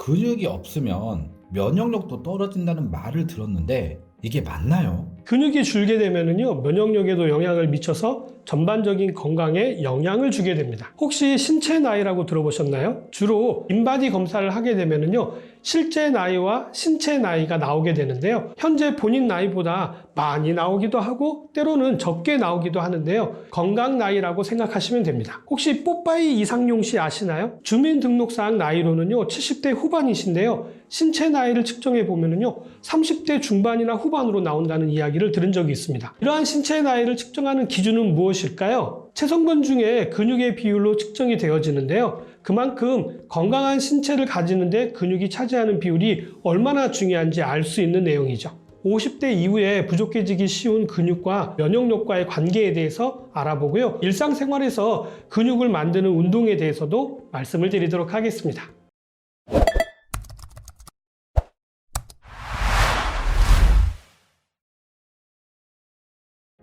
근육이 없으면 면역력도 떨어진다는 말을 들었는데 이게 맞나요? 근육이 줄게 되면은요, 면역력에도 영향을 미쳐서 전반적인 건강에 영향을 주게 됩니다. 혹시 신체 나이라고 들어보셨나요? 주로 인바디 검사를 하게 되면은요, 실제 나이와 신체 나이가 나오게 되는데요. 현재 본인 나이보다 많이 나오기도 하고 때로는 적게 나오기도 하는데요. 건강 나이라고 생각하시면 됩니다. 혹시 뽀빠이 이상용 씨 아시나요? 주민등록상 나이로는요, 70대 후반이신데요. 신체 나이를 측정해 보면은요, 30대 중반이나 후반으로 나온다는 이야기를 들은 적이 있습니다. 이러한 신체 나이를 측정하는 기준은 무엇일까요? 체성분 중에 근육의 비율로 측정이 되어지는데요. 그만큼 건강한 신체를 가지는데 근육이 차지하는 비율이 얼마나 중요한지 알 수 있는 내용이죠. 50대 이후에 부족해지기 쉬운 근육과 면역력과의 관계에 대해서 알아보고요. 일상생활에서 근육을 만드는 운동에 대해서도 말씀을 드리도록 하겠습니다.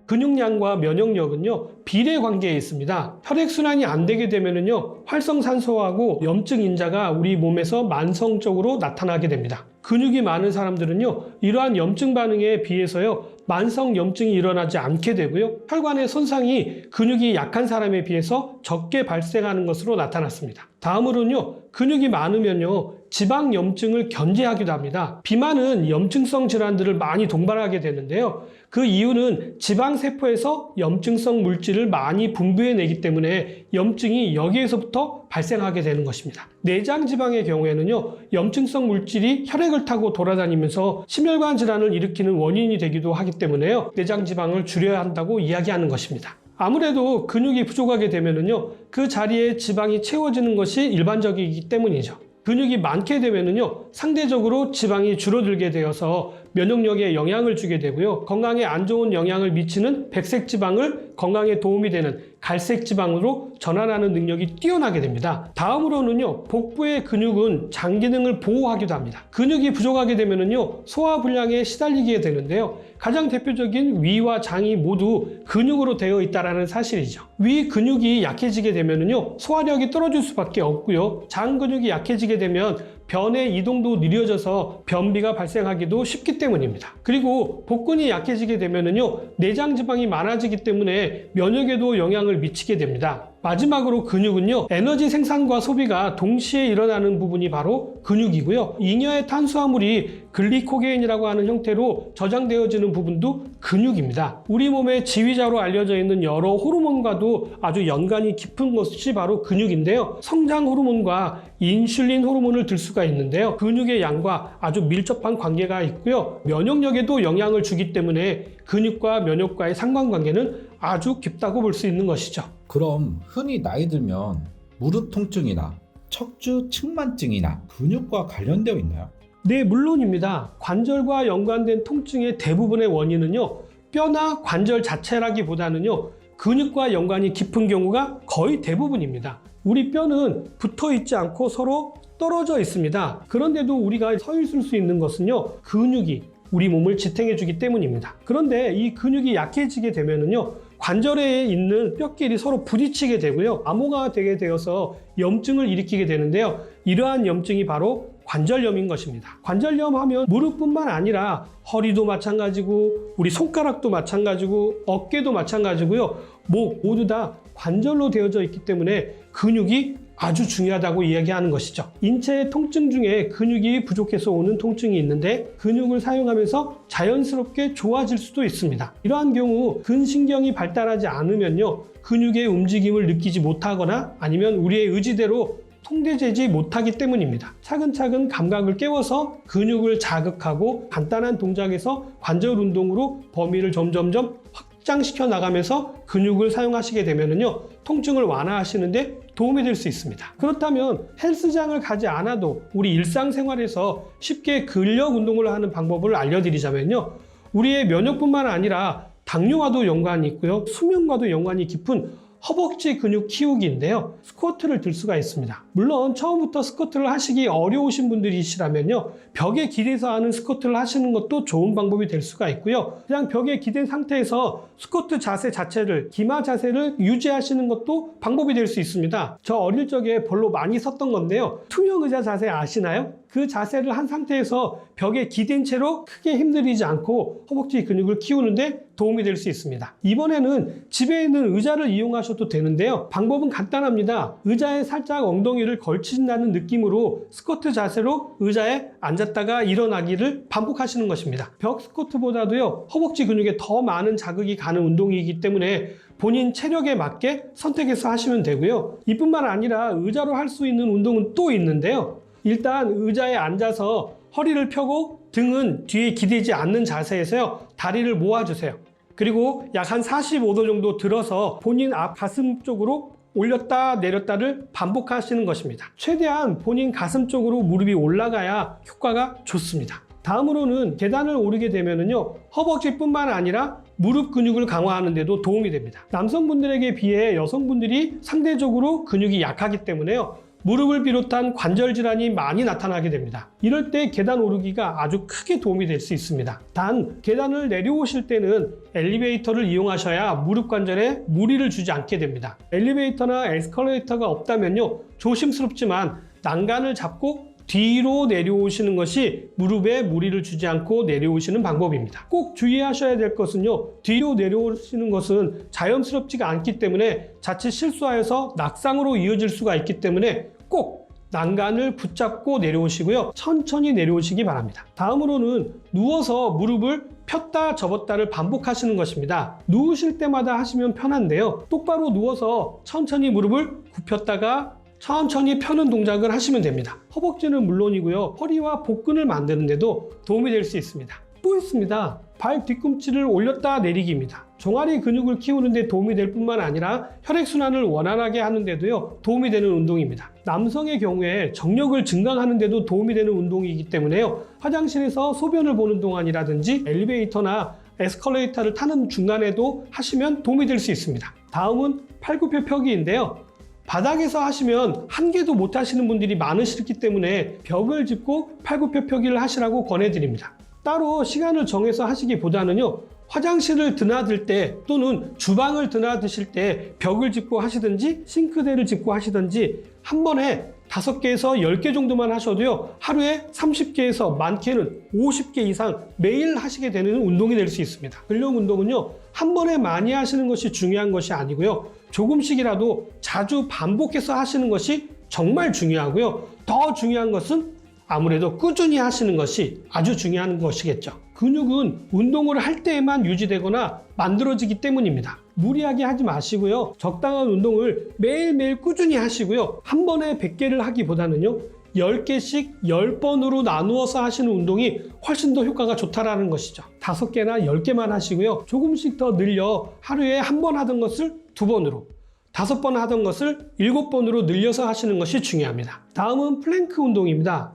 근육량과 면역력은요, 비례 관계에 있습니다. 혈액순환이 안 되게 되면은요, 활성산소하고 염증 인자가 우리 몸에서 만성적으로 나타나게 됩니다. 근육이 많은 사람들은요, 이러한 염증 반응에 비해서요, 만성 염증이 일어나지 않게 되고요, 혈관의 손상이 근육이 약한 사람에 비해서 적게 발생하는 것으로 나타났습니다. 다음으로는요, 근육이 많으면요, 지방 염증을 견제하기도 합니다. 비만은 염증성 질환들을 많이 동반하게 되는데요. 그 이유는 지방세포에서 염증성 물질을 많이 분비해내기 때문에 염증이 여기에서부터 발생하게 되는 것입니다. 내장지방의 경우에는요, 염증성 물질이 혈액을 타고 돌아다니면서 심혈관 질환을 일으키는 원인이 되기도 하기 때문에요, 내장지방을 줄여야 한다고 이야기하는 것입니다. 아무래도 근육이 부족하게 되면은요, 그 자리에 지방이 채워지는 것이 일반적이기 때문이죠. 근육이 많게 되면은요, 상대적으로 지방이 줄어들게 되어서 면역력에 영향을 주게 되고요, 건강에 안 좋은 영향을 미치는 백색 지방을 건강에 도움이 되는 갈색 지방으로 전환하는 능력이 뛰어나게 됩니다. 다음으로는요, 복부의 근육은 장 기능을 보호하기도 합니다. 근육이 부족하게 되면은요, 소화 불량에 시달리게 되는데요, 가장 대표적인 위와 장이 모두 근육으로 되어 있다는 사실이죠. 위 근육이 약해지게 되면은요, 소화력이 떨어질 수밖에 없고요, 장 근육이 약해지게 되면 변의 이동도 느려져서 변비가 발생하기도 쉽기 때문입니다. 그리고 복근이 약해지게 되면은요, 내장 지방이 많아지기 때문에 면역에도 영향을 미치게 됩니다. 마지막으로 근육은요, 에너지 생산과 소비가 동시에 일어나는 부분이 바로 근육이고요, 잉여의 탄수화물이 글리코겐이라고 하는 형태로 저장되어지는 부분도 근육입니다. 우리 몸의 지휘자로 알려져 있는 여러 호르몬과도 아주 연관이 깊은 것이 바로 근육인데요, 성장 호르몬과 인슐린 호르몬을 들 수가 있는데요, 근육의 양과 아주 밀접한 관계가 있고요, 면역력에도 영향을 주기 때문에 근육과 면역과의 상관관계는 아주 깊다고 볼 수 있는 것이죠. 그럼 흔히 나이 들면 무릎 통증이나 척추 측만증이나 근육과 관련되어 있나요? 네, 물론입니다. 관절과 연관된 통증의 대부분의 원인은요, 뼈나 관절 자체라기보다는요, 근육과 연관이 깊은 경우가 거의 대부분입니다. 우리 뼈는 붙어 있지 않고 서로 떨어져 있습니다. 그런데도 우리가 서 있을 수 있는 것은요, 근육이 우리 몸을 지탱해 주기 때문입니다. 그런데 이 근육이 약해지게 되면은요, 관절에 있는 뼈끼리 서로 부딪히게 되고요, 암호가 되게 되어서 염증을 일으키게 되는데요, 이러한 염증이 바로 관절염인 것입니다. 관절염 하면 무릎뿐만 아니라 허리도 마찬가지고 우리 손가락도 마찬가지고 어깨도 마찬가지고요, 목 모두 다 관절로 되어져 있기 때문에 근육이 아주 중요하다고 이야기하는 것이죠. 인체의 통증 중에 근육이 부족해서 오는 통증이 있는데 근육을 사용하면서 자연스럽게 좋아질 수도 있습니다. 이러한 경우 근신경이 발달하지 않으면요, 근육의 움직임을 느끼지 못하거나 아니면 우리의 의지대로 통제되지 못하기 때문입니다. 차근차근 감각을 깨워서 근육을 자극하고 간단한 동작에서 관절 운동으로 범위를 점점점 확장시켜 나가면서 근육을 사용하시게 되면요, 통증을 완화하시는데 도움이 될 수 있습니다. 그렇다면 헬스장을 가지 않아도 우리 일상생활에서 쉽게 근력 운동을 하는 방법을 알려드리자면요, 우리의 면역뿐만 아니라 당뇨와도 연관이 있고요, 수면과도 연관이 깊은 허벅지 근육 키우기인데요, 스쿼트를 들 수가 있습니다. 물론 처음부터 스쿼트를 하시기 어려우신 분들이시라면요, 벽에 기대서 하는 스쿼트를 하시는 것도 좋은 방법이 될 수가 있고요, 그냥 벽에 기댄 상태에서 스쿼트 자세 자체를, 기마 자세를 유지하시는 것도 방법이 될 수 있습니다. 저 어릴 적에 별로 많이 섰던 건데요, 투명 의자 자세 아시나요? 그 자세를 한 상태에서 벽에 기댄 채로 크게 힘들이지 않고 허벅지 근육을 키우는데 도움이 될 수 있습니다. 이번에는 집에 있는 의자를 이용하셔도 되는데요. 방법은 간단합니다. 의자에 살짝 엉덩이를 걸친다는 느낌으로 스쿼트 자세로 의자에 앉았다가 일어나기를 반복하시는 것입니다. 벽 스쿼트보다도요, 허벅지 근육에 더 많은 자극이 가는 운동이기 때문에 본인 체력에 맞게 선택해서 하시면 되고요. 이뿐만 아니라 의자로 할 수 있는 운동은 또 있는데요. 일단 의자에 앉아서 허리를 펴고 등은 뒤에 기대지 않는 자세에서요, 다리를 모아주세요. 그리고 약 한 45도 정도 들어서 본인 앞 가슴 쪽으로 올렸다 내렸다를 반복하시는 것입니다. 최대한 본인 가슴 쪽으로 무릎이 올라가야 효과가 좋습니다. 다음으로는 계단을 오르게 되면요, 허벅지뿐만 아니라 무릎 근육을 강화하는 데도 도움이 됩니다. 남성분들에게 비해 여성분들이 상대적으로 근육이 약하기 때문에요, 무릎을 비롯한 관절 질환이 많이 나타나게 됩니다. 이럴 때 계단 오르기가 아주 크게 도움이 될 수 있습니다. 단, 계단을 내려오실 때는 엘리베이터를 이용하셔야 무릎 관절에 무리를 주지 않게 됩니다. 엘리베이터나 에스컬레이터가 없다면요, 조심스럽지만 난간을 잡고 뒤로 내려오시는 것이 무릎에 무리를 주지 않고 내려오시는 방법입니다. 꼭 주의하셔야 될 것은요, 뒤로 내려오시는 것은 자연스럽지가 않기 때문에 자칫 실수하여서 낙상으로 이어질 수가 있기 때문에 꼭 난간을 붙잡고 내려오시고요, 천천히 내려오시기 바랍니다. 다음으로는 누워서 무릎을 폈다 접었다를 반복하시는 것입니다. 누우실 때마다 하시면 편한데요, 똑바로 누워서 천천히 무릎을 굽혔다가 천천히 펴는 동작을 하시면 됩니다. 허벅지는 물론이고요, 허리와 복근을 만드는 데도 도움이 될 수 있습니다. 또 있습니다. 발 뒤꿈치를 올렸다 내리기입니다. 종아리 근육을 키우는 데 도움이 될 뿐만 아니라 혈액순환을 원활하게 하는 데도요, 도움이 되는 운동입니다. 남성의 경우에 정력을 증강하는 데도 도움이 되는 운동이기 때문에요, 화장실에서 소변을 보는 동안이라든지 엘리베이터나 에스컬레이터를 타는 중간에도 하시면 도움이 될 수 있습니다. 다음은 팔굽혀 펴기인데요. 바닥에서 하시면 한 개도 못 하시는 분들이 많으시기 때문에 벽을 짚고 팔굽혀 펴기를 하시라고 권해드립니다. 따로 시간을 정해서 하시기보다는요, 화장실을 드나들 때 또는 주방을 드나드실 때 벽을 짚고 하시든지 싱크대를 짚고 하시든지 한 번에 5개에서 10개 정도만 하셔도요, 하루에 30개에서 많게는 50개 이상 매일 하시게 되는 운동이 될 수 있습니다. 근력 운동은요, 한 번에 많이 하시는 것이 중요한 것이 아니고요, 조금씩이라도 자주 반복해서 하시는 것이 정말 중요하고요, 더 중요한 것은 아무래도 꾸준히 하시는 것이 아주 중요한 것이겠죠. 근육은 운동을 할 때에만 유지되거나 만들어지기 때문입니다. 무리하게 하지 마시고요, 적당한 운동을 매일매일 꾸준히 하시고요, 한 번에 100개를 하기보다는요, 10개씩 10번으로 나누어서 하시는 운동이 훨씬 더 효과가 좋다라는 것이죠. 5개나 10개만 하시고요, 조금씩 더 늘려 하루에 한 번 하던 것을 2번으로, 5번 하던 것을 7번으로 늘려서 하시는 것이 중요합니다. 다음은 플랭크 운동입니다.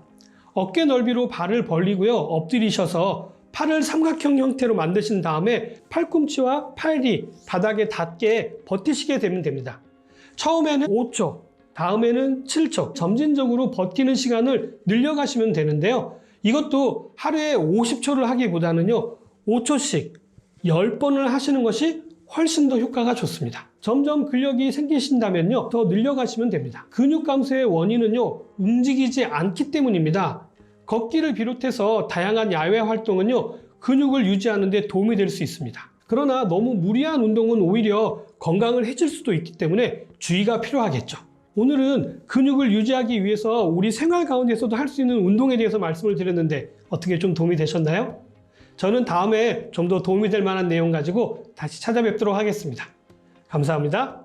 어깨 넓이로 발을 벌리고요, 엎드리셔서 팔을 삼각형 형태로 만드신 다음에 팔꿈치와 팔이 바닥에 닿게 버티시게 되면 됩니다. 처음에는 5초, 다음에는 7초, 점진적으로 버티는 시간을 늘려가시면 되는데요. 이것도 하루에 50초를 하기보다는요, 5초씩 10번을 하시는 것이 훨씬 더 효과가 좋습니다. 점점 근력이 생기신다면요, 더 늘려가시면 됩니다. 근육 감소의 원인은요, 움직이지 않기 때문입니다. 걷기를 비롯해서 다양한 야외 활동은요, 근육을 유지하는 데 도움이 될 수 있습니다. 그러나 너무 무리한 운동은 오히려 건강을 해칠 수도 있기 때문에 주의가 필요하겠죠. 오늘은 근육을 유지하기 위해서 우리 생활 가운데서도 할 수 있는 운동에 대해서 말씀을 드렸는데 어떻게 좀 도움이 되셨나요? 저는 다음에 좀 더 도움이 될 만한 내용 가지고 다시 찾아뵙도록 하겠습니다. 감사합니다.